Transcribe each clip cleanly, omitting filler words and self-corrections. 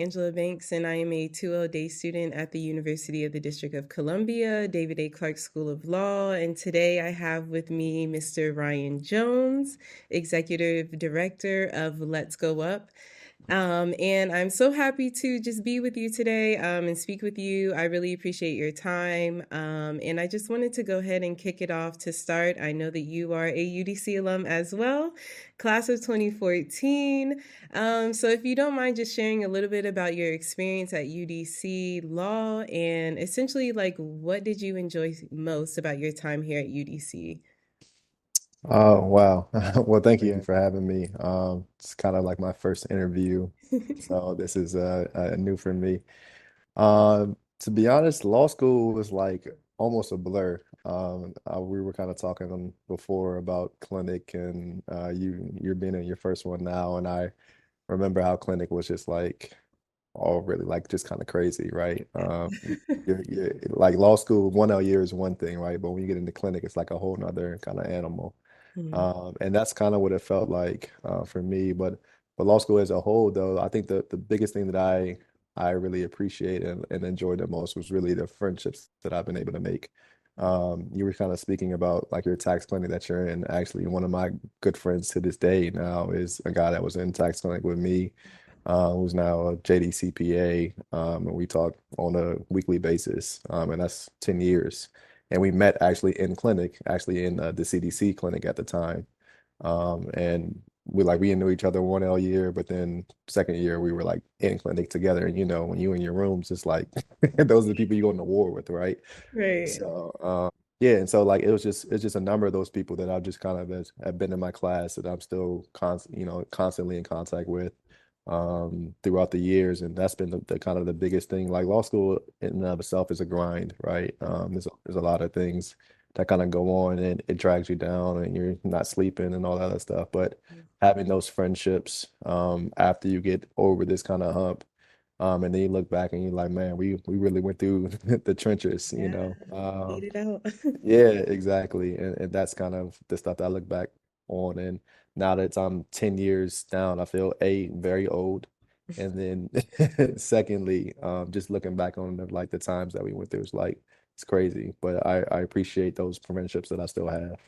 Angela Banks, and I am a 2L day student at the University of the District of Columbia, David A. Clark School of Law. And today I have with me Mr. Ryan Jones, Executive Director of Let's Go Up. And I'm so happy to just be with you today and speak with you. I really appreciate your time. And I just wanted to go ahead and kick it off to start. I know that you are a UDC alum as well, class of 2014. So if you don't mind just sharing a little bit about your experience at UDC Law and essentially like what did you enjoy most about your time here at UDC? Oh, wow. Well, thank you for having me. It's kind of like my first interview, so this is new for me. To be honest, law school was like almost a blur. We were kind of talking before about clinic and you're being in your first one now, and I remember how clinic was just like all really like just kind of crazy, right? You're like law school, 1L year is one thing, right? But when you get into clinic, it's like a whole nother kind of animal. Hmm. And that's kind of what it felt like for me. But law school as a whole, though, I think the biggest thing that I really appreciate and enjoy the most was really the friendships that I've been able to make. You were kind of speaking about like your tax clinic that you're in. Actually, one of my good friends to this day now is a guy that was in tax clinic with me, who's now a JD CPA, and we talk on a weekly basis, and that's 10 years. And we met actually in clinic, actually in the CDC clinic at the time. And we knew each other 1L year, but then second year we were like in clinic together. And when you in your rooms, it's like those are the people you go into war with, right? Right. So yeah, and so like it's just a number of those people that I've just kind of have been in my class that I'm still constantly in contact with throughout the years, and that's been the kind of the biggest thing. Like law school in and of itself is a grind, right? There's a lot of things that kind of go on and it drags you down and you're not sleeping and all that other stuff. But having those friendships after you get over this kind of hump, and then you look back and you're like, man, we really went through the trenches, you Yeah, know. made it out. Yeah, exactly. And that's kind of the stuff that I look back on. And now that I'm 10 years down, I feel very old. And then secondly, just looking back on like the times that we went through, it's crazy. But I appreciate those friendships that I still have.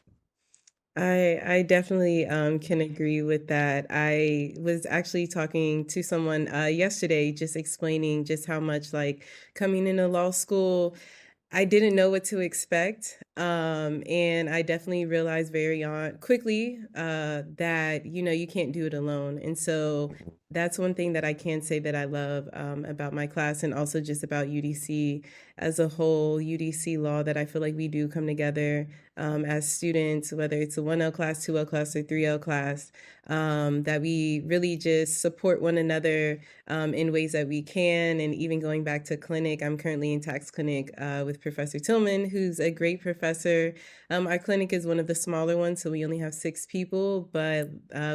I definitely can agree with that. I was actually talking to someone yesterday, just explaining just how much like coming into law school, I didn't know what to expect. And I definitely realized very on quickly that, you know, you can't do it alone. And so that's one thing that I can say that I love about my class and also just about UDC as a whole, UDC Law, that I feel like we do come together as students, whether it's a 1L class, 2L class, or 3L class, that we really just support one another in ways that we can. And even going back to clinic, I'm currently in tax clinic with Professor Tillman, who's a great professor. Our clinic is one of the smaller ones, so we only have 6 people, but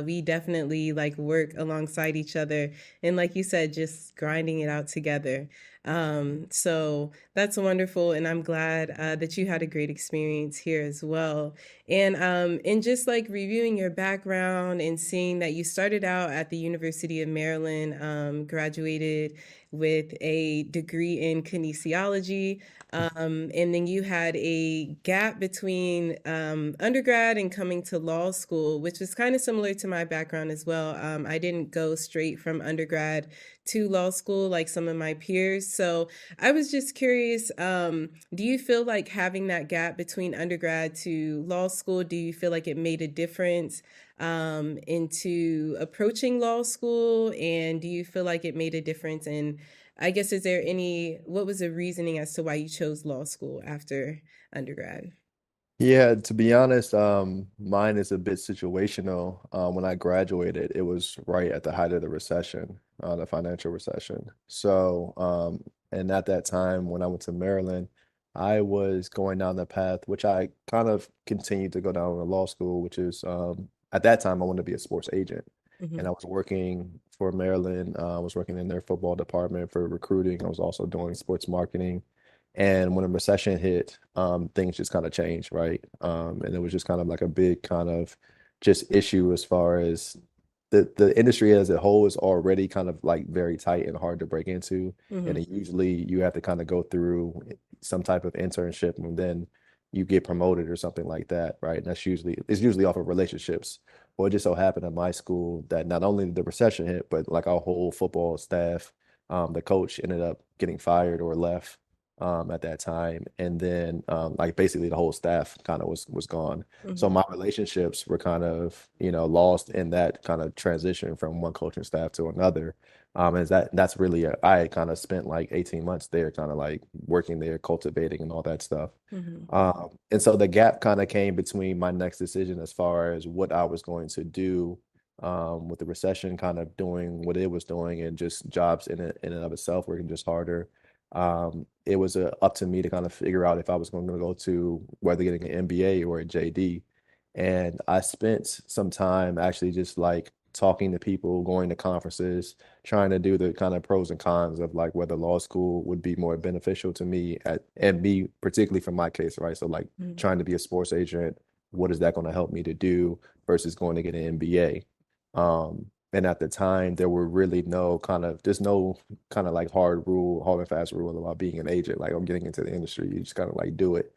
we definitely like work alongside each other. And like you said, just grinding it out together. So that's wonderful, and I'm glad that you had a great experience here as well. And just like reviewing your background and seeing that you started out at the University of Maryland, graduated with a degree in kinesiology, and then you had a gap between undergrad and coming to law school, which was kind of similar to my background as well. I didn't go straight from undergrad to law school like some of my peers. So I was just curious, do you feel like having that gap between undergrad to law school, do you feel like it made a difference into approaching law school? And do you feel like it made a difference in, I guess, what was the reasoning as to why you chose law school after undergrad? Yeah, to be honest, mine is a bit situational. When I graduated, it was right at the height of the recession, the financial recession. So, and at that time when I went to Maryland, I was going down the path, which I kind of continued to go down in law school, which is, at that time I wanted to be a sports agent. Hmm. And I was working for Maryland. I was working in their football department for recruiting. I was also doing sports marketing. And when the recession hit, things just kind of changed, right? And it was just kind of like a big kind of just issue as far as the industry as a whole is already kind of like very tight and hard to break into. And Mhm. it usually you have to kind of go through some type of internship and then you get promoted or something like that, right? And it's usually off of relationships. Well, it just so happened at my school that not only did the recession hit, but like our whole football staff, the coach ended up getting fired or left at that time. And then like basically the whole staff kind of was gone. So Mhm. my relationships were kind of, lost in that kind of transition from one coaching staff to another. Is that's really I kind of spent like 18 months there, kind of like working there, cultivating and all that stuff. Mhm. And so the gap kind of came between my next decision as far as what I was going to do with the recession kind of doing what it was doing and just jobs in and of itself working just harder. It was up to me to kind of figure out if I was going to go to whether getting an MBA or a JD. And I spent some time actually just like talking to people, going to conferences, trying to do the kind of pros and cons of like whether law school would be more beneficial to me and me particularly from my case, right? So like Mhm. trying to be a sports agent, what is that going to help me to do versus going to get an MBA? And at the time, there were really there's no kind of like hard and fast rule about being an agent. Like I'm getting into the industry, you just kind of like do it.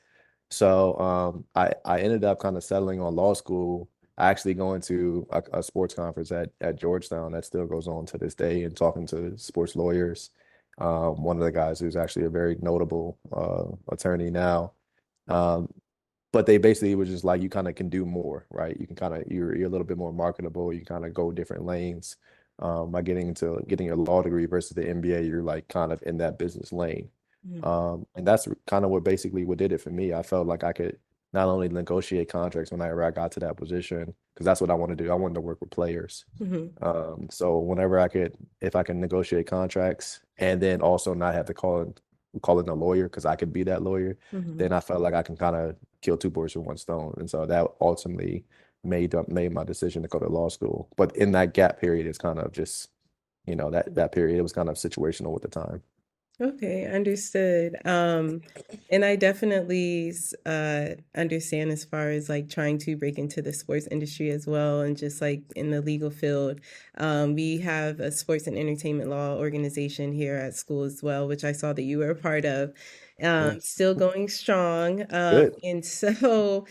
So I ended up kind of settling on law school. I actually going to a sports conference at Georgetown that still goes on to this day and talking to sports lawyers. One of the guys who's actually a very notable attorney now. Um, but they basically were just like you kind of can do more, right? You can kind of you're a little bit more marketable. You kind of go different lanes. By getting your law degree versus the MBA, you're like kind of in that business lane. Mhm. And that's kind of what did it for me. I felt like I could not only negotiate contracts whenever I got to that position, because that's what I want to do. I wanted to work with players. Mhm. So whenever if I can negotiate contracts and then also not have to call in a lawyer because I could be that lawyer, Mhm. then I felt like I can kind of kill two birds with one stone. And so that ultimately made my decision to go to law school. But in that gap period, it's kind of just, that period, it was kind of situational with the time. Okay, understood. And I definitely understand as far as like trying to break into the sports industry as well, and just like in the legal field. We have a sports and entertainment law organization here at school as well, which I saw that you were a part of. Nice. Still going strong. Good. And so,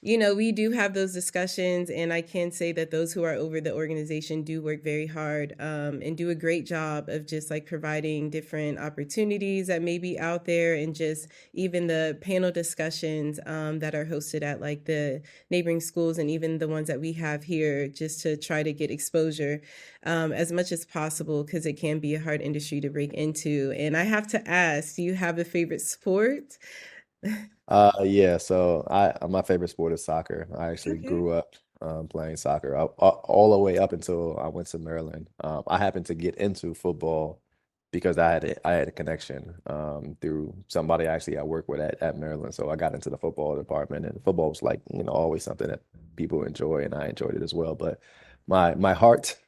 we do have those discussions, and I can say that those who are over the organization do work very hard and do a great job of just like providing different opportunities that may be out there, and just even the panel discussions that are hosted at like the neighboring schools and even the ones that we have here, just to try to get exposure as much as possible, because it can be a hard industry to break into. And I have to ask, do you have a favorite sport? Yeah, so my favorite sport is soccer. I actually Okay. grew up playing soccer all the way up until I went to Maryland. I happened to get into football because I had a connection through somebody actually I work with at Maryland. So I got into the football department, and football was like, always something that people enjoy, and I enjoyed it as well. But my heart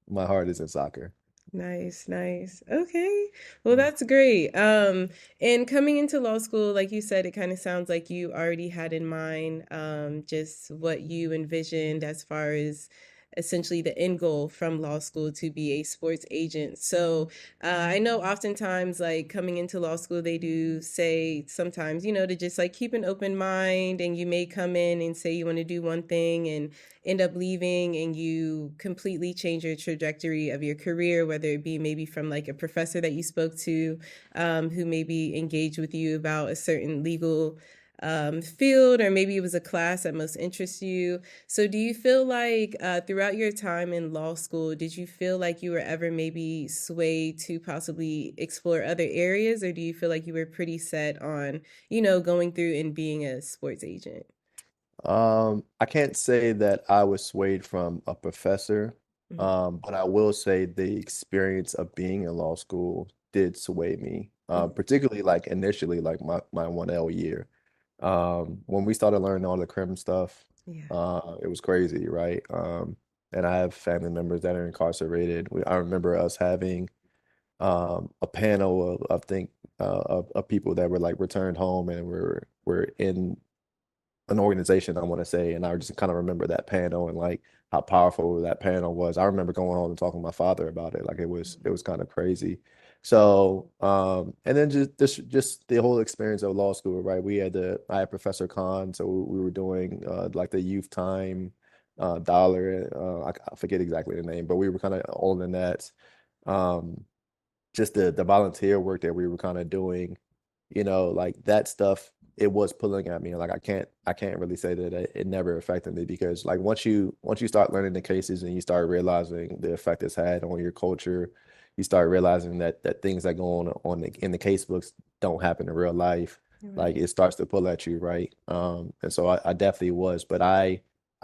my heart is in soccer. Nice, nice. Okay. Well, that's great. And coming into law school, like you said, it kind of sounds like you already had in mind just what you envisioned as far as essentially the end goal from law school to be a sports agent. So I know oftentimes, like coming into law school, they do say sometimes, to just like keep an open mind, and you may come in and say you want to do one thing and end up leaving, and you completely change your trajectory of your career, whether it be maybe from like a professor that you spoke to who maybe engaged with you about a certain legal field, or maybe it was a class that most interests you. So, do you feel like throughout your time in law school, did you feel like you were ever maybe swayed to possibly explore other areas, or do you feel like you were pretty set on, going through and being a sports agent? I can't say that I was swayed from a professor, Mhm. but I will say the experience of being in law school did sway me, Mhm. particularly like initially, like my 1L year. When we started learning all the crim stuff, Yeah. it was crazy, right? And I have family members that are incarcerated. I remember us having a panel of I think of people that were like returned home and were in an organization, I want to say, and I just kind of remember that panel and like how powerful that panel was. I remember going home and talking to my father about it. Like it was kind of crazy. So, and then just the whole experience of law school, right? I had Professor Khan, so we were doing like the youth time dollar. I forget exactly the name, but we were kind of all in that. Um, just the volunteer work that we were kind of doing, like that stuff, it was pulling at me. Like I can't really say that it never affected me because like once you start learning the cases and you start realizing the effect it's had on your culture, you start realizing that things that go in the case books don't happen in real life. Like Right. it starts to pull at you, right? And so I definitely was, but I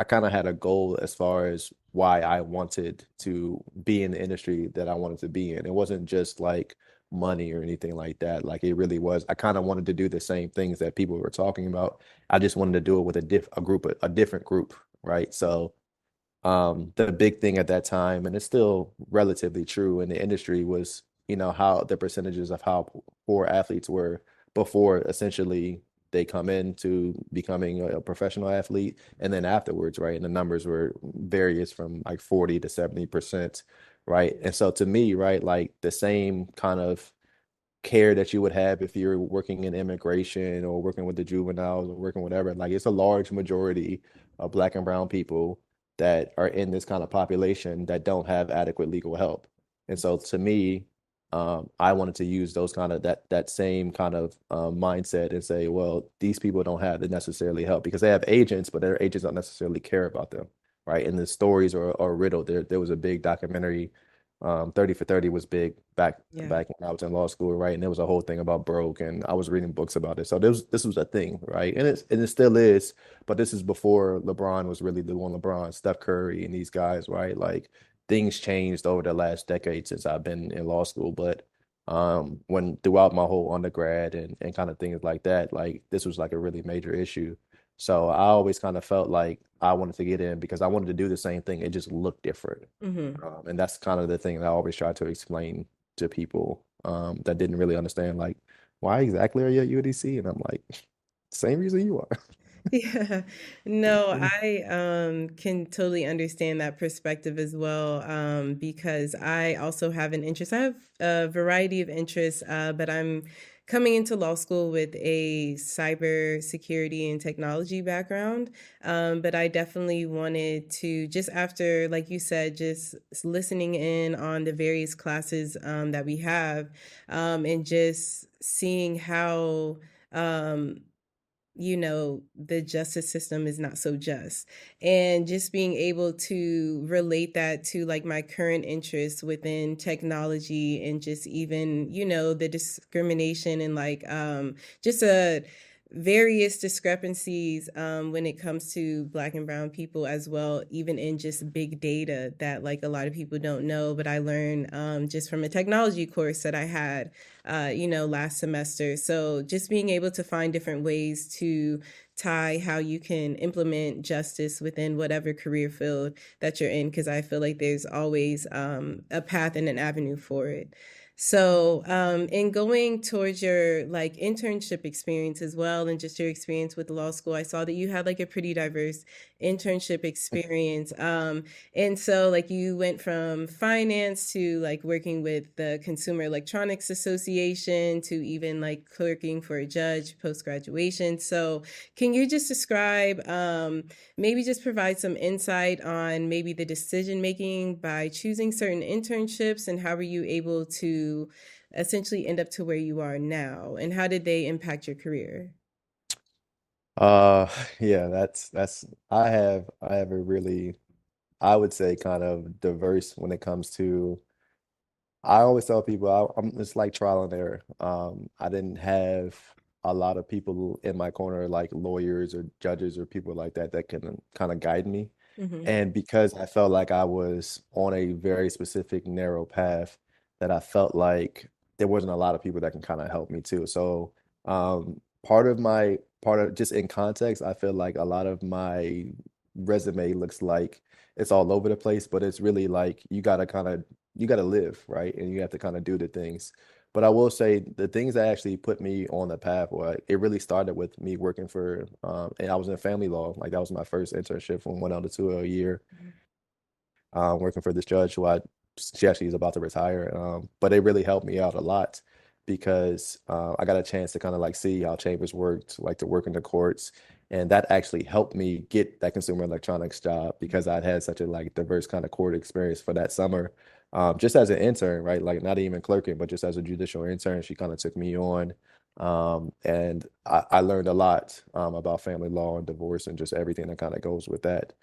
kind of had a goal as far as why I wanted to be in the industry that I wanted to be in. It wasn't just like money or anything like that. Like it really was. I kind of wanted to do the same things that people were talking about. I just wanted to do it with a different group, right? So the big thing at that time, and it's still relatively true in the industry, was how the percentages of how poor athletes were before essentially they come into becoming a professional athlete, and then afterwards, right? And the numbers were various from like 40 to 70%, right? And so to me, right, like the same kind of care that you would have if you're working in immigration or working with the juveniles or working whatever. Like it's a large majority of Black and brown people that are in this kind of population that don't have adequate legal help. And so to me, I wanted to use those kind of that same kind of mindset and say, well, these people don't have the necessarily help because they have agents, but their agents don't necessarily care about them, right? And the stories are riddled. There was a big documentary 30 for 30 was big Yeah. back when I was in law school, right? And there was a whole thing about broke, and I was reading books about it. So this was a thing, right? And it still is, but this is before LeBron was really the one. LeBron, Steph Curry, and these guys, right? Like things changed over the last decade since I've been in law school, but when throughout my whole undergrad and kind of things like that, like this was like a really major issue. So I always kind of felt like I wanted to get in because I wanted to do the same thing. It just looked different. Hmm. And that's kind of the thing that I always try to explain to people that didn't really understand, like, why exactly are you at UDC? And I'm like, same reason you are. Yeah. No, I can totally understand that perspective as well, because I also have an interest. I have a variety of interests, but I'm coming into law school with a cyber security and technology background. But I definitely wanted to, just after, like you said, just listening in on the various classes that we have, and just seeing how the justice system is not so just. And just being able to relate that to like my current interests within technology and just even, the discrimination and like just a various discrepancies when it comes to black and brown people as well, even in just big data that like a lot of people don't know. But I learned just from a technology course that I had last semester. So just being able to find different ways to tie how you can implement justice within whatever career field that you're in, because I feel like there's always a path and an avenue for it. So, in going towards your like internship experience as well, and just your experience with law school, I saw that you had like a pretty diverse internship experience. And so, like, you went from finance to like working with the Consumer Electronics Association to even like clerking for a judge post graduation. So, can you just describe, maybe just provide some insight on maybe the decision making by choosing certain internships, and how were you able to essentially end up to where you are now, and how did they impact your career? Uh, yeah, that's I have a really, I would say, kind of diverse when it comes to. I always tell people it's like trial and error. I didn't have a lot of people in my corner like lawyers or judges or people like that that can kind of guide me. Mm-hmm. And because I felt like I was on a very specific narrow path, that I felt like there wasn't a lot of people that can kind of help me too. So part of just in context, I feel like a lot of my resume looks like it's all over the place, but it's really like you gotta live, right? And you have to kind of do the things. But I will say the things that actually put me on the path, well, it really started with me working for, and I was in family law. Like that was my first internship from 1L to 2L year, Mhm. working for this judge who she actually is about to retire. But it really helped me out a lot because I got a chance to kind of like see how chambers worked, like to work in the courts. And that actually helped me get that consumer electronics job because I'd had such a like diverse kind of court experience for that summer. Just as an intern, right? Like not even clerking, but just as a judicial intern, she kind of took me on. And I learned a lot about family law and divorce and just everything that kind of goes with that.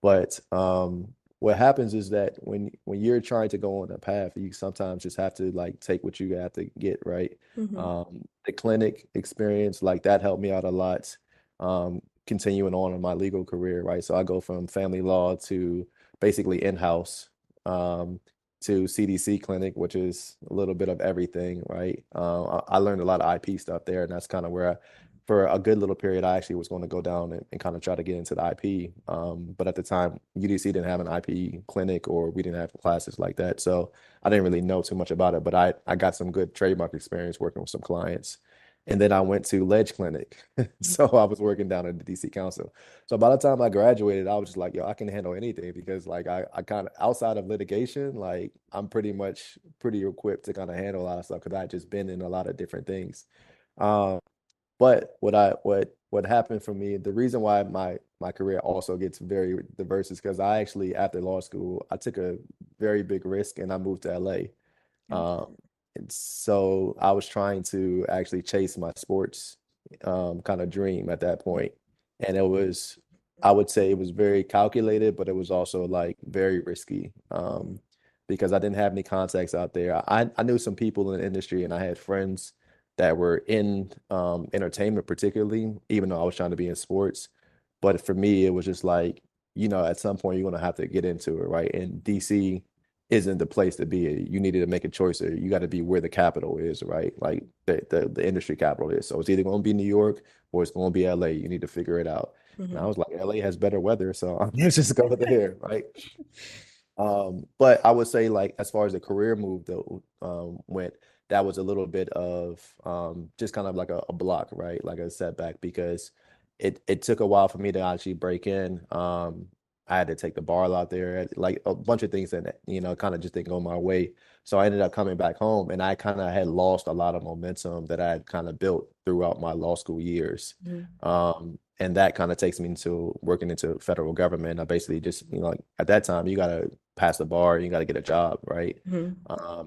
But what happens is that when you're trying to go on a path, you sometimes just have to like take what you have to get, right? Mhm. The clinic experience, like that helped me out a lot. Continuing on in my legal career, right? So I go from family law to basically in-house, um, to CDC clinic, which is a little bit of everything, right? I learned a lot of IP stuff there, and that's kind of where for a good little period, I actually was going to go down and kind of try to get into the IP. But at the time, UDC didn't have an IP clinic or we didn't have classes like that. So I didn't really know too much about it, but I got some good trademark experience working with some clients. And then I went to Ledge Clinic. Mhm. So I was working down at the DC Council. So by the time I graduated, I was just like, yo, I can handle anything because like I kind of outside of litigation, like I'm pretty equipped to kind of handle a lot of stuff because I just been in a lot of different things. Um, but what happened for me, the reason why my career also gets very diverse is because I actually after law school, I took a very big risk and I moved to LA. Um, Okay. and so I was trying to actually chase my sports kind of dream at that point. And I would say it was very calculated, but it was also like very risky because I didn't have any contacts out there. I knew some people in the industry and I had friends that were in entertainment, particularly, even though I was trying to be in sports. But for me, it was just like, at some point you're going to have to get into it, right? And DC isn't the place to be. You needed to make a choice or you got to be where the capital is, right? Like the industry capital is. So it's either going to be New York or it's going to be LA. You need to figure it out. And I Mhm. was like, LA has better weather, so let's just go there, right? But I would say like as far as the career move though went, that was a little bit of just kind of like a block, right? Like a setback because it took a while for me to actually break in. I had to take the bar out there, like a bunch of things that kind of just didn't go my way. So I ended up coming back home, and I kind of had lost a lot of momentum that I had kind of built throughout my law school years. Mhm. And that kind of takes me into working into federal government. I basically just, like at that time, you gotta pass the bar, you gotta get a job, right? Mhm.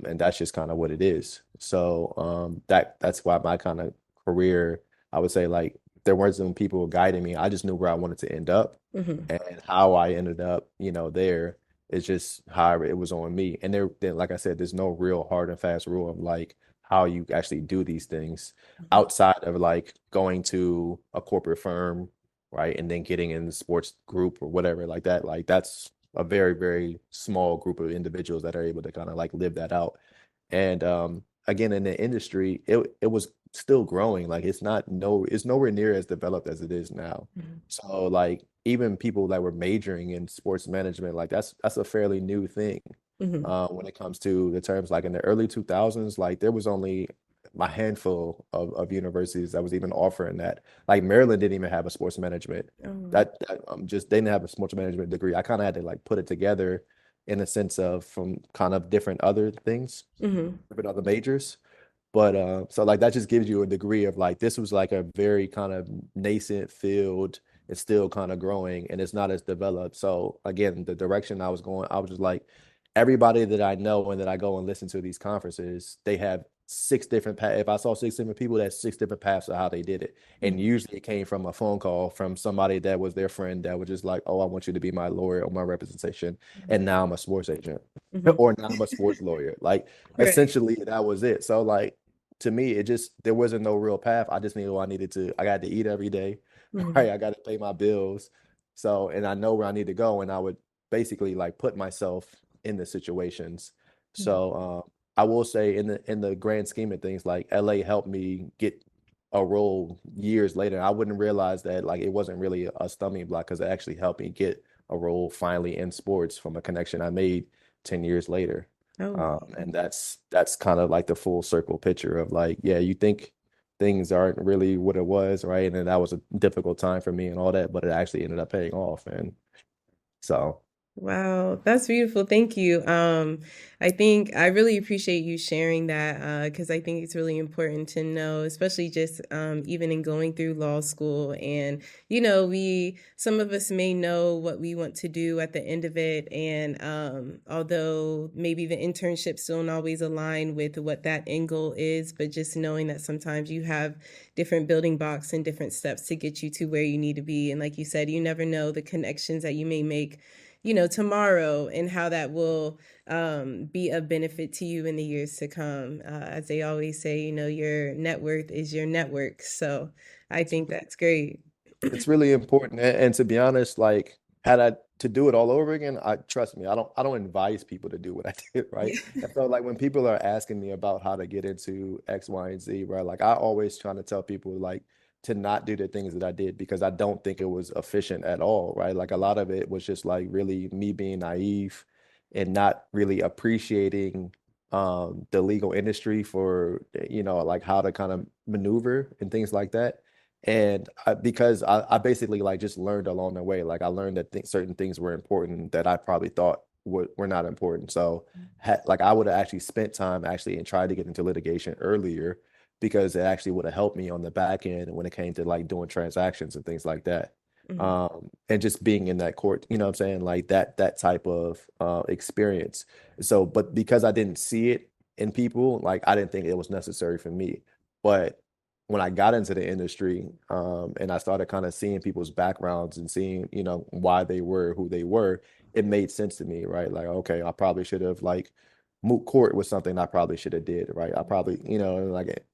And that's just kind of what it is. So that's why my kind of career, I would say like there weren't some people guiding me. I just knew where I wanted to end up, Mhm. and how I ended up, there is just how it was on me. And then, like I said, there's no real hard and fast rule of like how you actually do these things Mhm. outside of like going to a corporate firm, right? And then getting in the sports group or whatever like that. Like that's a very, very small group of individuals that are able to kind of like live that out. And again, in the industry, it was still growing. Like it's nowhere near as developed as it is now. Mhm. So like even people that were majoring in sports management, like that's a fairly new thing. Mhm. When it comes to the terms, like in the early 2000s, like there was only a handful of universities that was even offering that. Like Maryland didn't even have a sports management. Oh. That just they didn't have a sports management degree. I kind of had to like put it together in a sense of from kind of different other things, Mhm. different other majors. But so like that just gives you a degree of like this was like a very kind of nascent field. It's still kind of growing and it's not as developed. So again, the direction I was going, I was just like everybody that I know and that I go and listen to these conferences, they have six different paths. If I saw six different people, that's six different paths of how they did it. And Mhm. usually it came from a phone call from somebody that was their friend that was just like, oh, I want you to be my lawyer or my representation. And now I'm a sports agent Mhm. or now I'm a sports lawyer. Like Right. essentially that was it. So like to me, it just there wasn't no real path. I just knew I needed to. I got to eat every day, Mhm. right? I got to pay my bills. So, and I know where I need to go, and I would basically like put myself in the situations. Mhm. So, I will say in the grand scheme of things, like LA helped me get a role years later. I wouldn't realize that like it wasn't really a stumbling block because it actually helped me get a role finally in sports from a connection I made 10 years later. Oh, And that's kind of like the full circle picture of like, yeah, you think things aren't really what it was, right? And then that was a difficult time for me and all that, but it actually ended up paying off. And so wow, that's beautiful. Thank you. I think I really appreciate you sharing that because I think it's really important to know, especially just even in going through law school. And, some of us may know what we want to do at the end of it. And although maybe the internships don't always align with what that end goal is, but just knowing that sometimes you have different building blocks and different steps to get you to where you need to be. And like you said, you never know the connections that you may make tomorrow and how that will be of benefit to you in the years to come. As they always say, your net worth is your network. So I think that's great. it's really important. And to be honest, like had I to do it all over again, I trust me, I don't advise people to do what I did, right? Yeah. And so like when people are asking me about how to get into X, Y, and Z, right? Like I always trying to tell people like to not do the things that I did because I don't think it was efficient at all, right? Like a lot of it was just like really me being naive and not really appreciating the legal industry for like how to kind of maneuver and things like that. And because I basically like just learned along the way. Like I learned that certain things were important that I probably thought were not important. So like I would have actually spent time actually and tried to get into litigation earlier because it actually would have helped me on the back end when it came to like doing transactions and things like that. Mhm. And just being in that court, you know what I'm saying? Like that type of experience. So, but because I didn't see it in people, like I didn't think it was necessary for me. But when I got into the industry, and I started kind of seeing people's backgrounds and seeing, why they were who they were, it made sense to me, right? Like, okay, I probably should have like moot court was something I probably should have did, right? I probably, like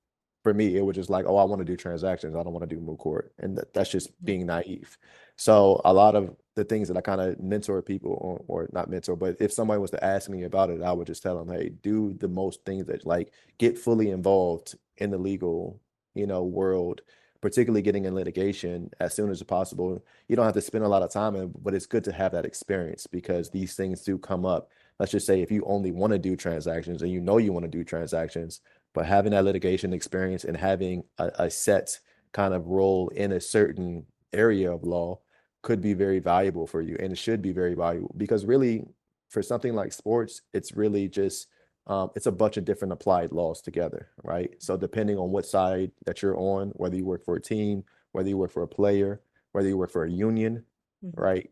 for me, it was just like, oh, I want to do transactions. I don't want to do moot court. And that's just being naive. So a lot of the things that I kind of mentor people on, or not mentor, but if somebody was to ask me about it, I would just tell them, hey, do the most things that like get fully involved in the legal world, particularly getting in litigation as soon as possible. You don't have to spend a lot of time in, but it's good to have that experience because these things do come up. Let's just say if you only want to do transactions and you want to do transactions, but having that litigation experience and having a set kind of role in a certain area of law could be very valuable for you. And it should be very valuable because really for something like sports, it's really just it's a bunch of different applied laws together, right? So depending on what side that you're on, whether you work for a team, whether you work for a player, whether you work for a union, Mhm. right?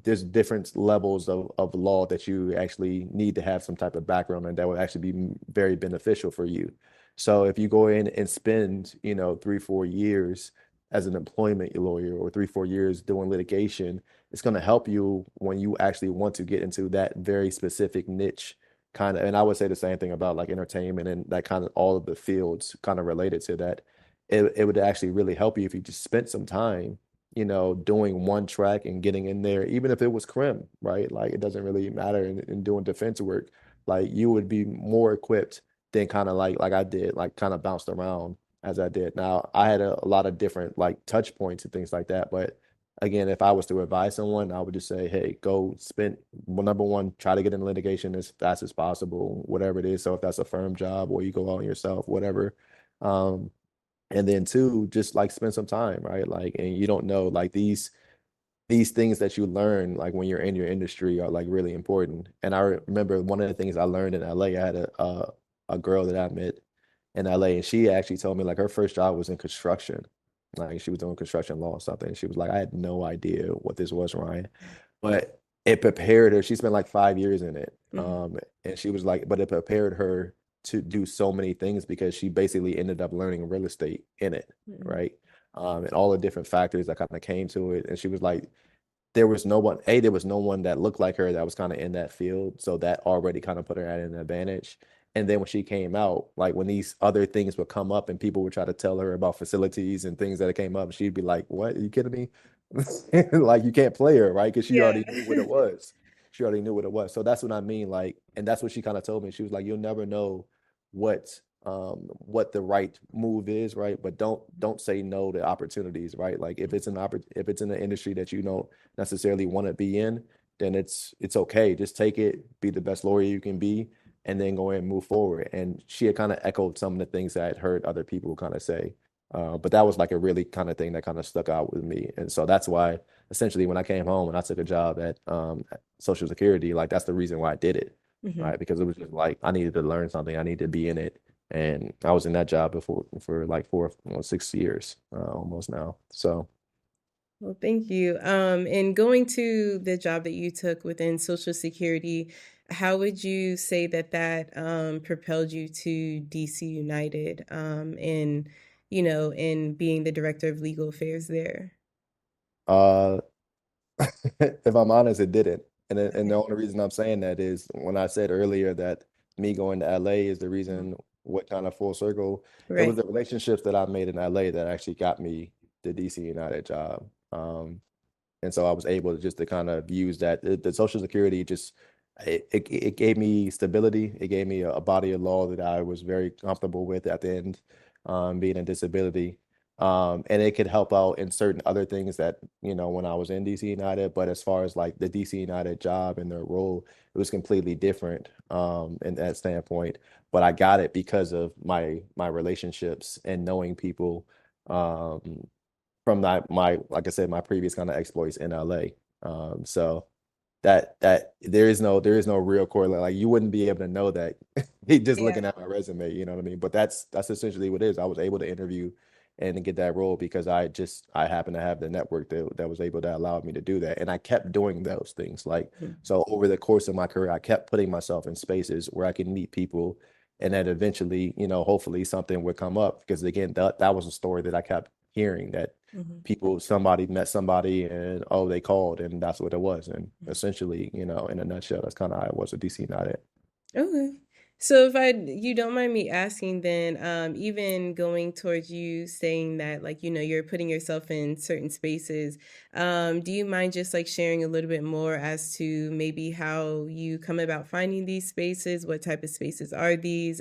There's different levels of law that you actually need to have some type of background and that would actually be very beneficial for you. So if you go in and spend, 3, 4 years as an employment lawyer or 3, 4 years doing litigation, it's going to help you when you actually want to get into that very specific niche kind of, and I would say the same thing about like entertainment and that kind of all of the fields kind of related to that. It would actually really help you if you just spent some time, doing one track and getting in there, even if it was crim, right? Like it doesn't really matter in doing defense work. Like you would be more equipped than kind of like I did, like kind of bounced around as I did. Now I had a lot of different like touch points and things like that, but again, if I was to advise someone, I would just say, hey, go spend, well, number one, try to get in litigation as fast as possible, whatever it is. So if that's a firm job or you go out yourself, whatever. Um, and then two, just like spend some time, right? Like, and you don't know, like these things that you learn, like when you're in your industry, are like really important. And I remember one of the things I learned in LA, I had a girl that I met in LA, and she actually told me like her first job was in construction. Like she was doing construction law or something. She was like, I had no idea what this was, Ryan. But it prepared her. She spent like 5 years in it. Mhm. And she was like, but it prepared her to do so many things because she basically ended up learning real estate in it, Mhm. right? And all the different factors that kind of came to it. And she was like, there was no one that looked like her that was kind of in that field. So that already kind of put her at an advantage. And then when she came out, like when these other things would come up and people would try to tell her about facilities and things that came up, she'd be like, what? Are you kidding me? Like you can't play her, right? Because she Yeah. already knew what it was. She already knew what it was. So that's what I mean. Like, and that's what she kind of told me. She was like, you'll never know what the right move is, right? But don't say no to opportunities, right? Like if it's in the industry that you don't necessarily want to be in, then it's okay. Just take it, be the best lawyer you can be, and then go ahead and move forward. And she had kind of echoed some of the things that I had heard other people kind of say. But that was like a really kind of thing that kind of stuck out with me. And so that's why essentially when I came home and I took a job at Social Security, like that's the reason why I did it, Hmm. right? Because it was just like I needed to learn something, I needed to be in it. And I was in that job before for like 6 years almost now. So Well, thank you. And going to the job that you took within Social Security, how would you say that propelled you to DC United, in being the director of legal affairs there? uh if I'm honest, it didn't. And the Okay. only reason I'm saying that is when I said earlier that me going to LA is the Mhm. reason what kind of full circle, it was Right. the relationships that I made in LA that actually got me the DC United job. And so I was able to just to kind of use that. The Social Security just it gave me stability. It gave me a body of law that I was very comfortable with at the end, being a disability. And it could help out in certain other things that, when I was in DC United. But as far as like the DC United job and their role, it was completely different in that standpoint. But I got it because of my relationships and knowing people. From my like I said, my previous kind of exploits in LA. So that there is no real correlation. Like you wouldn't be able to know that just Yeah. looking at my resume, you know what I mean? But that's essentially what it is. I was able to interview and to get that role because I happened to have the network that was able to allow me to do that. And I kept doing those things. Like Mhm. so over the course of my career, I kept putting myself in spaces where I could meet people and then eventually, hopefully something would come up. Because again, that was a story that I kept hearing that Mhm. somebody met somebody and oh they called and that's what it was. And Mhm. essentially, in a nutshell, that's kind of how it was with DC United. Okay. So if you don't mind me asking then, even going towards you saying that like, you're putting yourself in certain spaces, do you mind just like sharing a little bit more as to maybe how you come about finding these spaces? What type of spaces are these?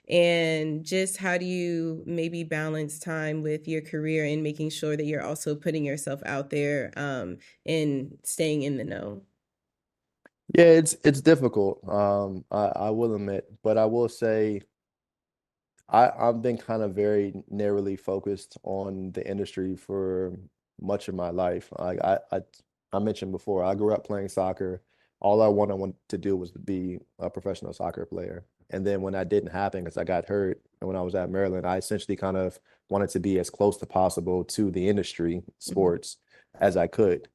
And just how do you maybe balance time with your career and making sure that you're also putting yourself out there, and staying in the know? Yeah, it's difficult. I will admit, but I will say I've been kind of very narrowly focused on the industry for much of my life. I mentioned before, I grew up playing soccer. All I wanted to do was to be a professional soccer player. And then when that didn't happen, because I got hurt, and when I was at Maryland, I essentially kind of wanted to be as close to possible to the industry, Mhm. sports, as I could.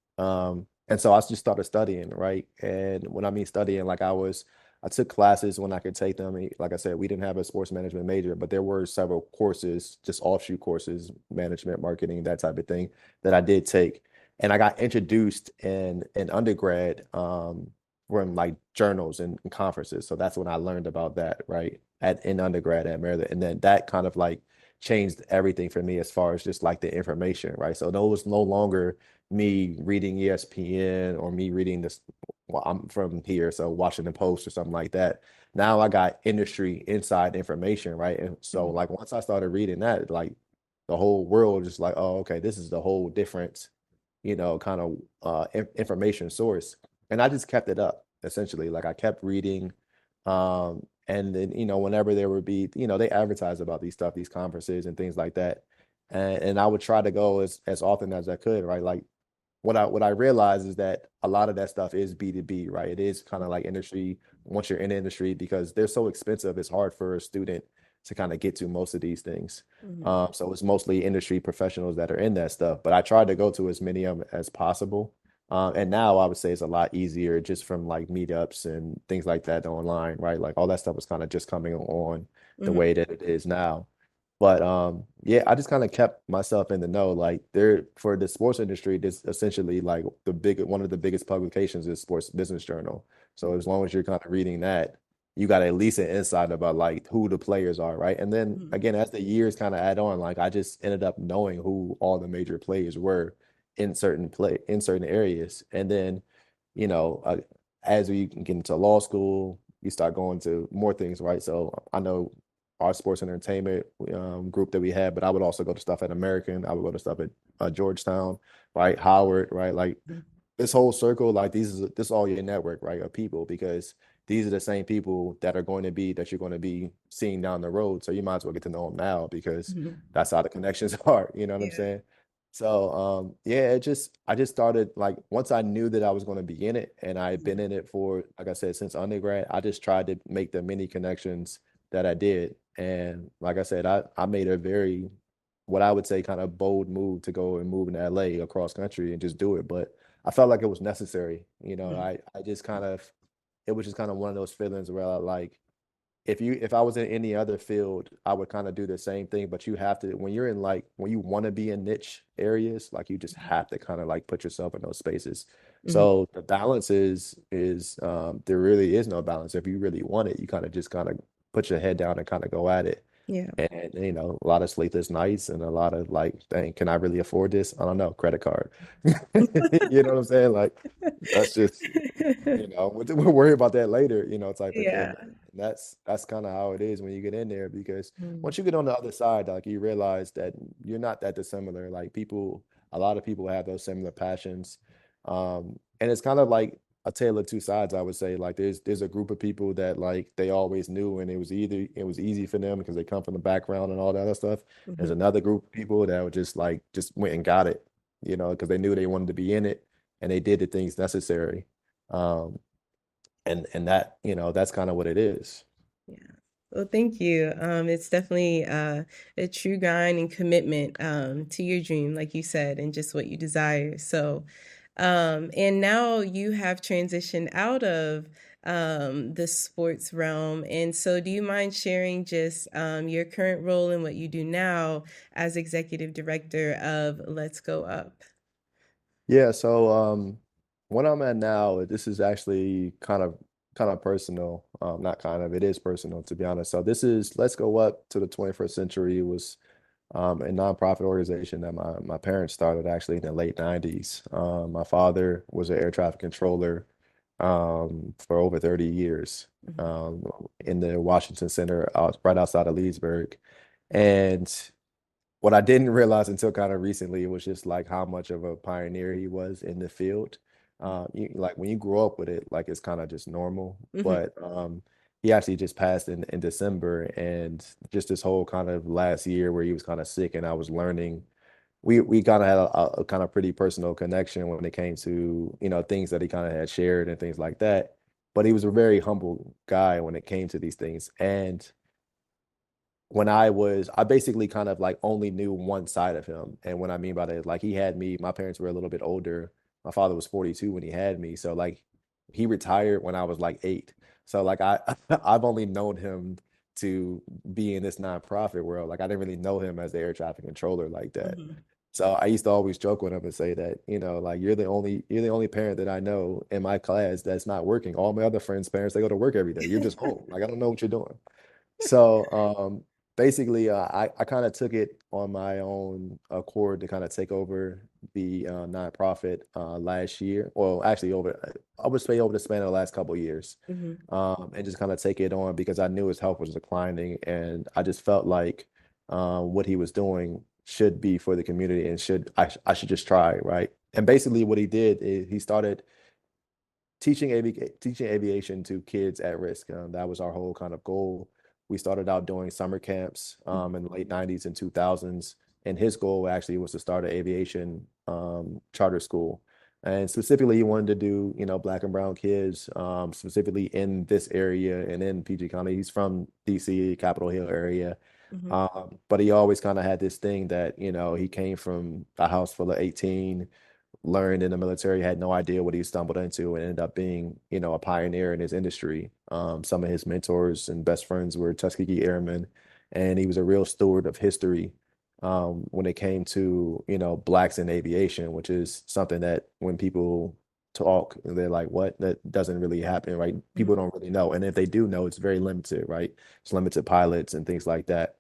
And so I just started studying, right? And when I mean studying, like I took classes when I could take them. Like I said, we didn't have a sports management major, but there were several courses, just offshoot courses, management, marketing, that type of thing that I did take. And I got introduced in undergrad from like journals and conferences. So that's when I learned about that, right? In undergrad at Maryland. And then that kind of like changed everything for me as far as just like the information, right? So there was no longer me reading ESPN or me reading this, well, I'm from here, so Washington Post or something like that. Now I got industry inside information, right? And so Mhm. like once I started reading that, like the whole world just like, oh, okay, this is the whole different, kind of information source. And I just kept it up essentially. Like I kept reading. And then, whenever there would be, they advertise about these stuff, these conferences and things like that. And I would try to go as often as I could, right? Like what I realize is that a lot of that stuff is B2B, right? It is kind of like industry once you're in the industry because they're so expensive, it's hard for a student to kind of get to most of these things. Mhm. So it's mostly industry professionals that are in that stuff. But I try to go to as many of them as possible. And now I would say it's a lot easier just from like meetups and things like that online, right? Like all that stuff is kind of just coming on the Mhm. way that it is now. But yeah, I just kind of kept myself in the know. Like there for the sports industry, this essentially like one of the biggest publications is Sports Business Journal. So as long as you're kind of reading that, you got at least an insight about like who the players are, right? And then Mhm. again, as the years kind of add on, like I just ended up knowing who all the major players were in certain areas. And then, you know, uh, as we get into law school, you start going to more things, right? So I know our sports and entertainment group that we had, but I would also go to stuff at American. I would go to stuff at Georgetown, right? Howard, right? Like Mhm. this whole circle, like this is all your network, right, of people, because these are the same people that are going to be that you're going to be seeing down the road. So you might as well get to know them now because Mhm. that's how the connections are. You know what I'm Yeah. saying? So yeah, I just started like once I knew that I was going to be in it and I had Mhm. been in it for, like I said, since undergrad, I just tried to make the many connections that I did. And like I said, I made a very what I would say kind of bold move to go and move in LA across country and just do it. But I felt like it was necessary. You know, Mhm. I just kind of it was just kind of one of those feelings where I like if I was in any other field, I would kind of do the same thing. But you have to when you're in like when you want to be in niche areas, like you just have to kind of like put yourself in those spaces. Mhm. So the balance is there really is no balance. If you really want it, you just kind of put your head down and kind of go at it. Yeah. And a lot of sleepless nights and a lot of like, dang, can I really afford this? I don't know, credit card. You know what I'm saying? Like that's just we'll worry about that later, type of thing. Yeah. And that's kind of how it is when you get in there because Mhm. once you get on the other side, like you realize that you're not that dissimilar. Like a lot of people have those similar passions. And it's kind of like a tale of two sides, I would say. Like there's a group of people that like they always knew and it was easy for them because they come from the background and all that other stuff. There's Mhm. another group of people that were just went and got it, because they knew they wanted to be in it and they did the things necessary. Um, and that, that's kind of what it is. Yeah. Well, thank you. It's definitely a true grind and commitment to your dream, like you said, and just what you desire. So, and now you have transitioned out of the sports realm. And so, do you mind sharing just your current role and what you do now as executive director of Let's Go Up? Yeah, so what I'm at now, this is actually kind of personal. Not kind of, it is personal to be honest. So this is Let's Go Up to the 21st Century. It was a nonprofit organization that my parents started actually in the late 90s. My father was an air traffic controller for over 30 years Mhm. in the Washington Center right outside of Leesburg. And what I didn't realize until kind of recently was just like how much of a pioneer he was in the field. Like when you grow up with it, like it's kind of just normal. Mhm. But he actually just passed in December, and just this whole kind of last year where he was kind of sick, and I was learning. We kind of had a kind of pretty personal connection when it came to things that he kind of had shared and things like that. But he was a very humble guy when it came to these things, and I basically kind of like only knew one side of him. And what I mean by that is like he had me, my parents were a little bit older. My father was 42 when he had me. So like he retired when I was like 8. So like I've only known him to be in this nonprofit world. Like I didn't really know him as the air traffic controller like that. Mhm. So I used to always joke with him and say that, like you're the only parent that I know in my class that's not working. All my other friends' parents, they go to work every day. You're just home. Like I don't know what you're doing. So basically, I kind of took it on my own accord to kind of take over the nonprofit last year. Well, actually, I would say over the span of the last couple of years, Mhm. and just kind of take it on because I knew his health was declining, and I just felt like what he was doing should be for the community and I should just try, right? And basically, what he did is he started teaching aviation to kids at risk. That was our whole kind of goal. We started out doing summer camps Mhm. in the late 90s and 2000s, and his goal actually was to start an aviation charter school. And specifically, he wanted to do, black and brown kids, specifically in this area and in PG County. He's from DC, Capitol Hill area. Mhm. But he always kind of had this thing that, he came from a house full of 18, learned in the military, had no idea what he stumbled into, and ended up being, a pioneer in his industry. Some of his mentors and best friends were Tuskegee Airmen, and he was a real steward of history when it came to, blacks in aviation, which is something that when people talk, they're like, what? That doesn't really happen, right? People Mhm. don't really know. And if they do know, it's very limited, right? It's limited pilots and things like that.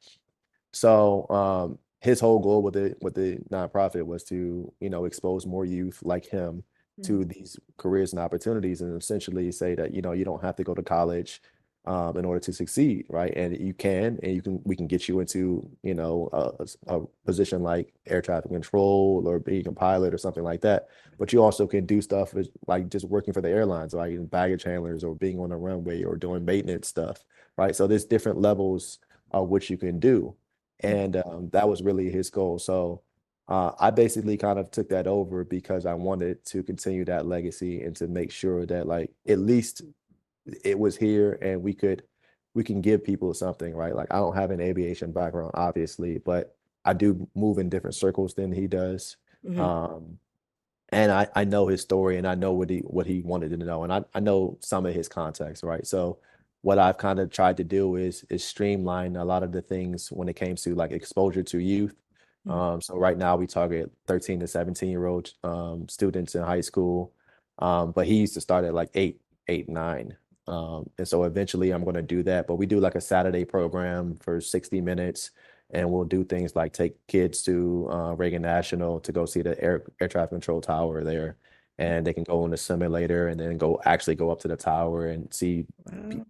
So his whole goal with the nonprofit was to, expose more youth like him Mhm. to these careers and opportunities and essentially say that, you don't have to go to college. in order to succeed, right? And you can, and we can get you into, a position like air traffic control or being a pilot or something like that. But you also can do stuff like just working for the airlines, like in baggage handlers or being on the runway or doing maintenance stuff, right? So there's different levels of what you can do. And that was really his goal. So I basically kind of took that over because I wanted to continue that legacy and to make sure that like at least it was here and we can give people something, right? Like I don't have an aviation background, obviously, but I do move in different circles than he does. Mhm. Um, and I know his story and I know what he wanted to know. And I know some of his context, right? So what I've kind of tried to do is streamline a lot of the things when it came to like exposure to youth. Mhm. So right now we target 13 to 17-year-old students in high school. But he used to start at like 9. And so eventually I'm going to do that. But we do like a Saturday program for 60 minutes and we'll do things like take kids to Reagan National to go see the air traffic control tower there, and they can go on the simulator and then go up to the tower and see Wow.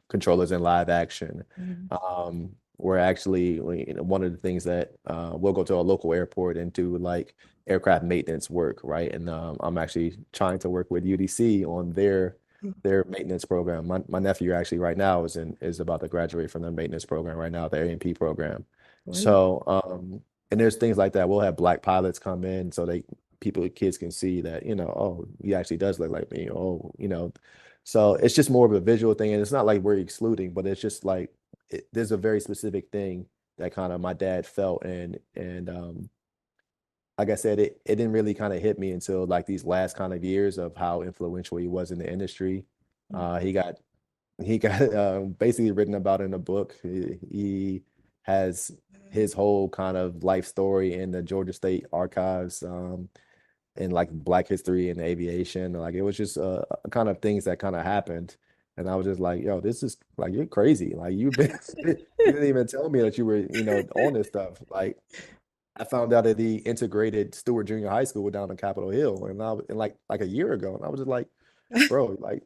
controllers in live action. Mhm. We're actually one of the things that we'll go to a local airport and do like aircraft maintenance work, right? And I'm actually trying to work with UDC on their maintenance program. My nephew actually right now is about to graduate from the maintenance program right now, the A&P program. Wonderful. So and there's things like that. We'll have black pilots come in so kids can see that, oh, he actually does look like me. Oh, so it's just more of a visual thing, and it's not like we're excluding, but it's just like there's a very specific thing that kind of my dad felt, and like I said, it didn't really kind of hit me until like these last kind of years of how influential he was in the industry. Mhm. He got basically written about in a book. He has his whole kind of life story in the Georgia State archives. And like Black history and aviation. Like it was just kind of things that kind of happened. And I was just like, yo, this is like, you're crazy. Like you've been, you didn't even tell me that you were, on this stuff. Like I found out at the integrated Stewart Junior High School down in Capitol Hill and like a year ago. And I was just like, bro, like,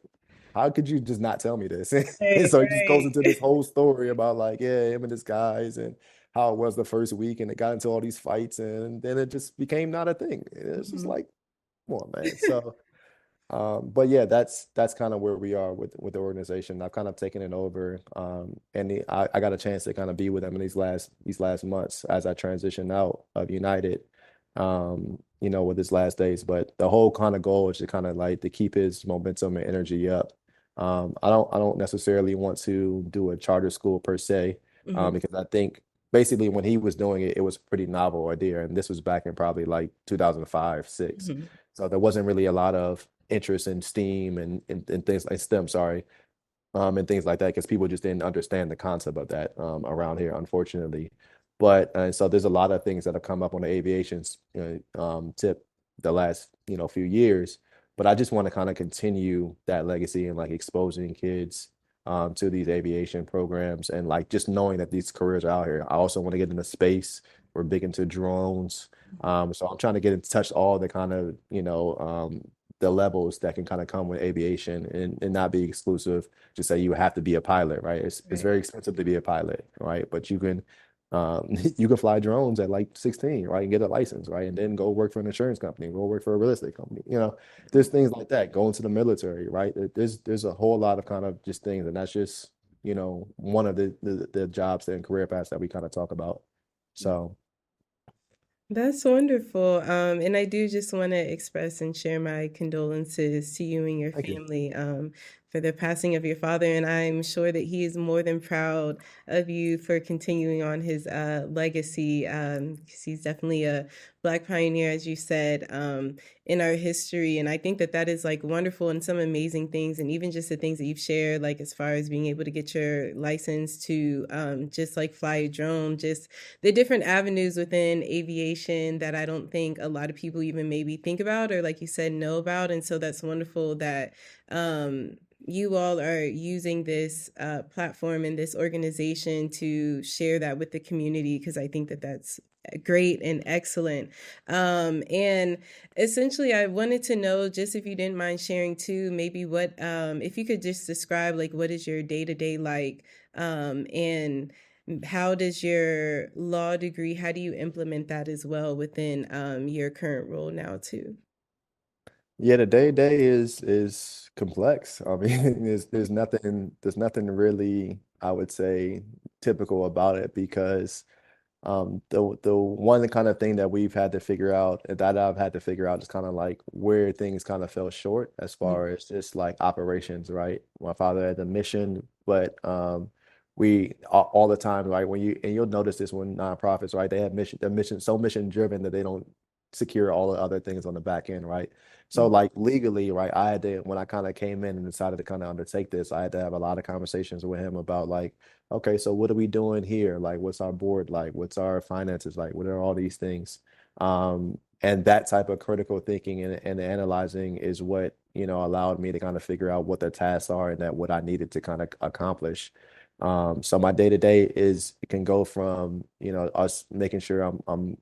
how could you just not tell me this? And Right, so he just goes into right. this whole story about like, yeah, him and his guys and how it was the first week and it got into all these fights and then it just became not a thing. And it's just Mhm. like, come on, man. So, but yeah, that's kind of where we are with the organization. I've kind of taken it over, and I got a chance to kind of be with them in these last months as I transition out of United, with his last days. But the whole kind of goal is to kind of like to keep his momentum and energy up. I don't necessarily want to do a charter school per se, Mhm. because I think basically when he was doing it, it was a pretty novel idea, and this was back in probably like 2005, 6. Mhm. So there wasn't really a lot of interest in STEAM and things like STEM, sorry, and things like that because people just didn't understand the concept of that around here, unfortunately. But so there's a lot of things that have come up on the aviation tip the last few years. But I just want to kind of continue that legacy and like exposing kids to these aviation programs and like just knowing that these careers are out here. I also want to get into space. We're big into drones. So I'm trying to get in touch all the kind of the levels that can kind of come with aviation and not be exclusive to say you have to be a pilot, right? It's Right. very expensive to be a pilot, right? But you can you can fly drones at like 16, right? And get a license, right? And then go work for an insurance company, go work for a real estate company. There's things like that. Go into the military, right? There's a whole lot of kind of just things, and that's just one of the jobs and career paths that we kind of talk about. So That's wonderful. And I do just want to express and share my condolences to you and your thank you. family for the passing of your father. And I'm sure that he is more than proud of you for continuing on his legacy. 'Cause he's definitely a Black pioneer, as you said, in our history. And I think that that is like wonderful and some amazing things. And even just the things that you've shared, like as far as being able to get your license to just like fly a drone, just the different avenues within aviation that I don't think a lot of people even maybe think about or, like you said, know about. And so that's wonderful that you all are using this platform and this organization to share that with the community because I think that that's great and excellent. And essentially, I wanted to know, just if you didn't mind sharing too, maybe what, if you could just describe like what is your day to day like, and how does your law degree, how do you implement that as well within your current role now too? Yeah, the day to day is complex. I mean, there's nothing really, I would say, typical about it because the one kind of thing that we've had to figure out that I've had to figure out is kind of like where things kind of fell short as far Mhm. as just like operations, right? My father had a mission, but we all the time, right? When you and you'll notice this when nonprofits, right? They have they're mission so mission driven that they don't secure all the other things on the back end, right? So Mhm. like legally, right? I had to when I kind of came in and decided to kind of undertake this, I had to have a lot of conversations with him about like, okay, so what are we doing here? Like, what's our board like? What's our finances like? What are all these things? And that type of critical thinking and analyzing is what, allowed me to kind of figure out what the tasks are and that what I needed to kind of accomplish. So my day to day is it can go from, us making sure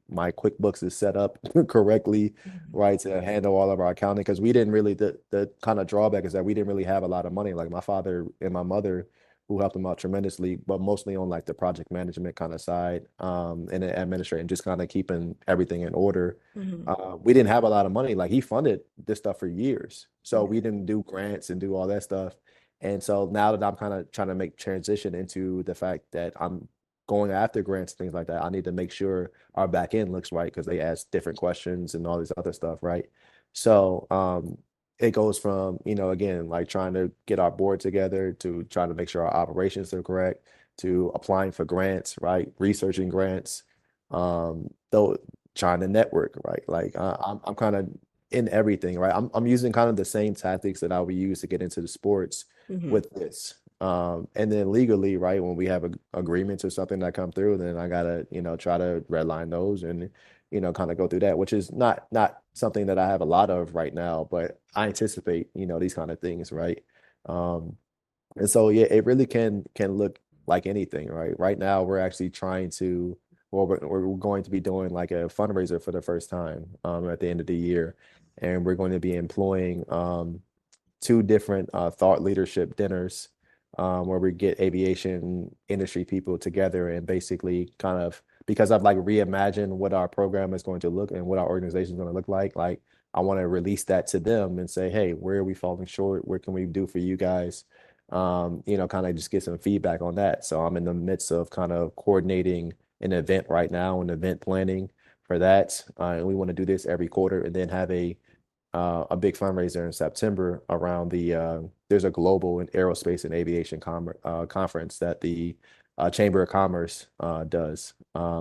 my QuickBooks is set up correctly, Mhm. right, to handle all of our accounting because we didn't really the kind of drawback is that we didn't really have a lot of money. Like my father and my mother who helped them out tremendously, but mostly on like the project management kind of side, and then administrating, just kind of keeping everything in order. Mhm. We didn't have a lot of money. Like he funded this stuff for years, so Yeah. we didn't do grants and do all that stuff. And so now that I'm kind of trying to make transition into the fact that I'm going after grants, things like that, I need to make sure our back end looks right because they ask different questions and all this other stuff, right? So it goes from, again, like trying to get our board together to trying to make sure our operations are correct, to applying for grants, right? Researching grants, though trying to network, right? Like I'm kind of in everything, right? I'm using kind of the same tactics that I would use to get into the sports Mhm. with this. And then legally, right, when we have agreements or something that come through, then I gotta, try to redline those and kind of go through that, which is not something that I have a lot of right now, but I anticipate, these kind of things, right? Um, and so yeah, it really can look like anything, right? Right now, we're actually trying to, well, we're going to be doing like a fundraiser for the first time at the end of the year, and we're going to be employing two different thought leadership dinners where we get aviation industry people together and basically kind of because I've like reimagined what our program is going to look and what our organization is going to look like I want to release that to them and say, hey, where are we falling short? What can we do for you guys? Kind of just get some feedback on that. So I'm in the midst of kind of coordinating an event right now and event planning for that. And we want to do this every quarter and then have a big fundraiser in September around there's a global and aerospace and aviation conference that the Chamber of Commerce does.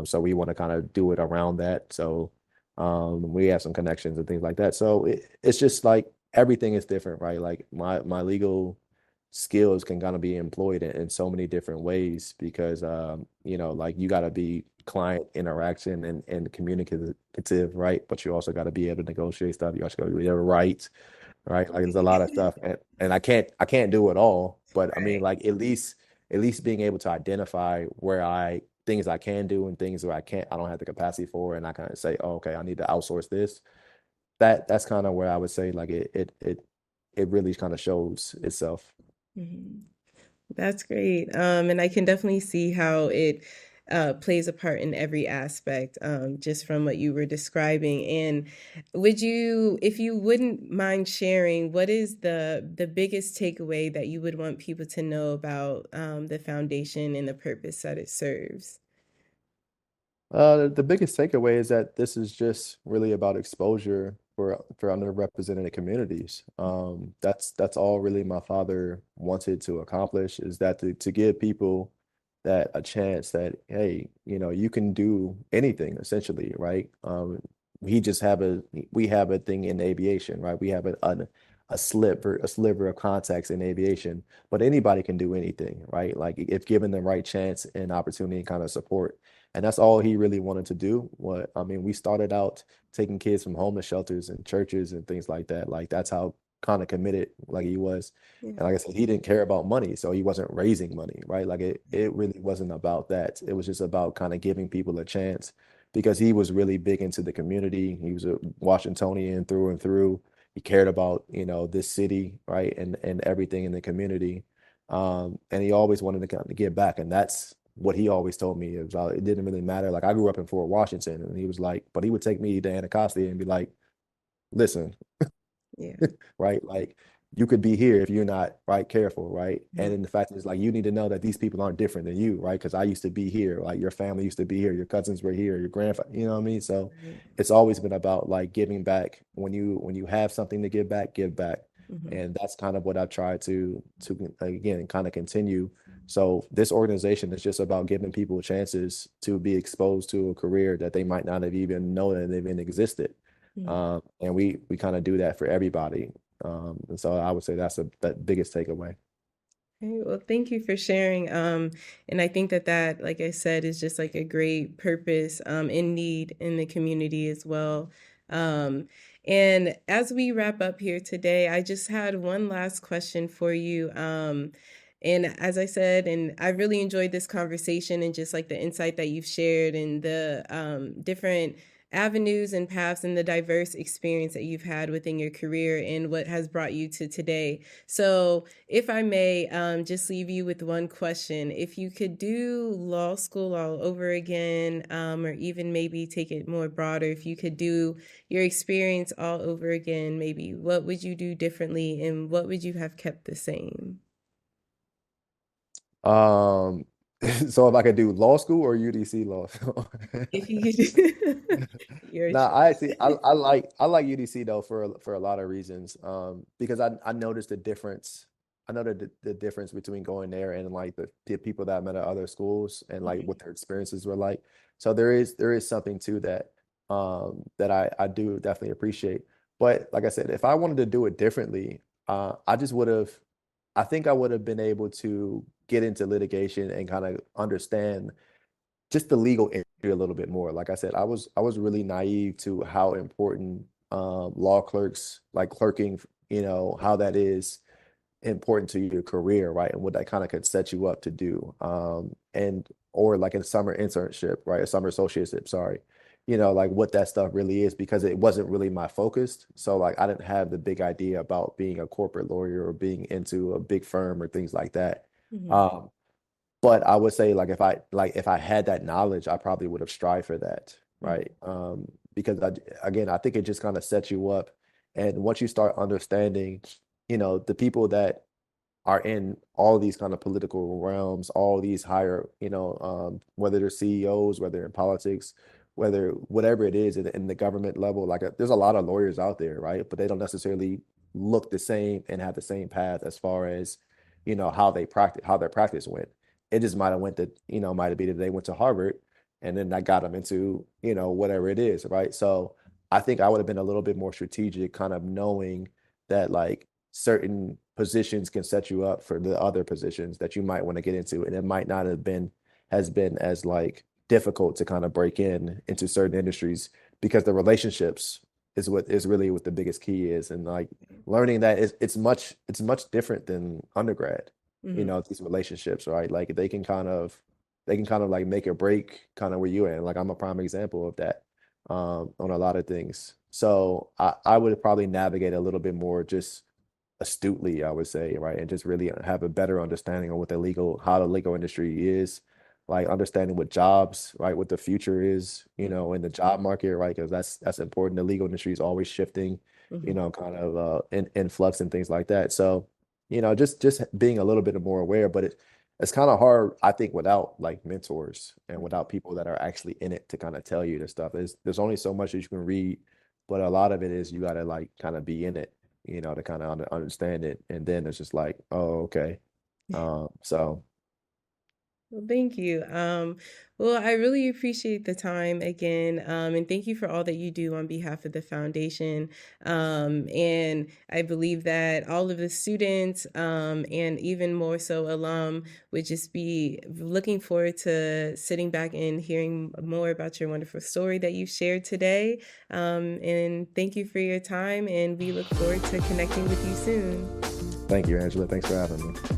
So we want to kind of do it around that. So we have some connections and things like that. So it's just like everything is different, right? Like my legal skills can kind of be employed in so many different ways because like you got to be client interaction and communicative, right? But you also got to be able to negotiate stuff. You also got to be able to write, right? Like there's a lot of stuff, and I can't do it all, but I mean, Right. like at least being able to identify where I things I can do and things where I don't have the capacity for, and I kind of say, oh, okay, I need to outsource this. That's kind of where I would say like it really kind of shows itself. Mhm. That's great. And I can definitely see how it plays a part in every aspect, just from what you were describing. And would you, if you wouldn't mind sharing, what is the biggest takeaway that you would want people to know about the foundation and the purpose that it serves? The biggest takeaway is that this is just really about exposure for underrepresented communities. That's all really my father wanted to accomplish is that to give people that a chance that hey, you can do anything essentially, right? He just have a we have a thing in aviation, right? We have a sliver of contacts in aviation, but anybody can do anything, right? Like if given the right chance and opportunity and kind of support. And that's all he really wanted to do. What I mean, we started out taking kids from homeless shelters and churches and things like that. Like that's how kind of committed like he was. Yeah. And like I said, he didn't care about money, so he wasn't raising money, right? Like it really wasn't about that. It was just about kind of giving people a chance because he was really big into the community. He was a Washingtonian through and through. He cared about, this city, right, and everything in the community. And he always wanted to kind of give back, and that's what he always told me. It didn't really matter. Like I grew up in Fort Washington, and he was like, but he would take me to Anacostia and be like, "Listen, Yeah. right? Like you could be here if you're not right careful, right? And Mhm. then the fact is like you need to know that these people aren't different than you, right? Because I used to be here, like your family used to be here, your cousins were here, your grandfather, you know what I mean? So Right. it's always been about like giving back. When you have something to give back, give back. Mhm. And that's kind of what I try to again kind of continue. So this organization is just about giving people chances to be exposed to a career that they might not have even known that they've even existed. Mhm. And we kind of do that for everybody. And so I would say that's that biggest takeaway. Okay, well, thank you for sharing. And I think that, like I said, is just like a great purpose in need in the community as well. Um, and as we wrap up here today, I just had one last question for you. And as I said, and I really enjoyed this conversation and just like the insight that you've shared and the different avenues and paths and the diverse experience that you've had within your career and what has brought you to today. So, if I may, just leave you with one question. If you could do law school all over again, or even maybe take it more broader, if you could do your experience all over again, maybe what would you do differently and what would you have kept the same? Um, so if I could do law school or UDC law school. If you could, your No, I actually choice. I like UDC though for a lot of reasons. Because I noticed the difference. I know the difference between going there and like the people that I met at other schools and like Mhm, what their experiences were like. So there is something to that that I do definitely appreciate. But like I said, if I wanted to do it differently, I just would have I think I would have been able to get into litigation and kind of understand just the legal industry a little bit more. Like I said, I was really naive to how important law clerks, like clerking, how that is important to your career, right? And what that kind of could set you up to do. And or like a summer internship, right? A summer associateship, sorry. Like what that stuff really is because it wasn't really my focus. So like I didn't have the big idea about being a corporate lawyer or being into a big firm or things like that. mhm, Um, but I would say like if I had that knowledge, I probably would have strived for that, mhm, right? Because again, I think it just kind of sets you up. And once you start understanding, the people that are in all these kind of political realms, all these higher, whether they're CEOs, whether in politics, whether whatever it is in the government level, like there's a lot of lawyers out there, right? But they don't necessarily look the same and have the same path as far as, how their practice went. It just might have went to, might have been that they went to Harvard and then that got them into, whatever it is, right? So I think I would have been a little bit more strategic, kind of knowing that like certain positions can set you up for the other positions that you might want to get into, and it might not have been has been as like difficult to kind of break into certain industries because the relationships is what is really what the biggest key is, and like learning that it's much different than undergrad. mhm. These relationships, right? Like they can kind of like make or break kind of where you at. Like I'm a prime example of that on a lot of things. So I would probably navigate a little bit more just astutely, I would say, right? And just really have a better understanding of how the legal industry is, like understanding what jobs, right, what the future is, Mhm, in the job market, right? Because that's important. The legal industry is always shifting, mhm, kind of in flux and things like that. So, just being a little bit more aware, but it's kind of hard, I think, without like mentors and mhm. without people that are actually in it to kind of tell you this stuff. There's only so much that you can read, but a lot of it is you got to like kind of be in it, to kind of understand it. And then it's just like, oh, okay. So Well, thank you. Well, I really appreciate the time again, and thank you for all that you do on behalf of the foundation. And I believe that all of the students, and even more so alum, would just be looking forward to sitting back and hearing more about your wonderful story that you shared today. And thank you for your time, and we look forward to connecting with you soon. thank you, Angela. Thanks for having me.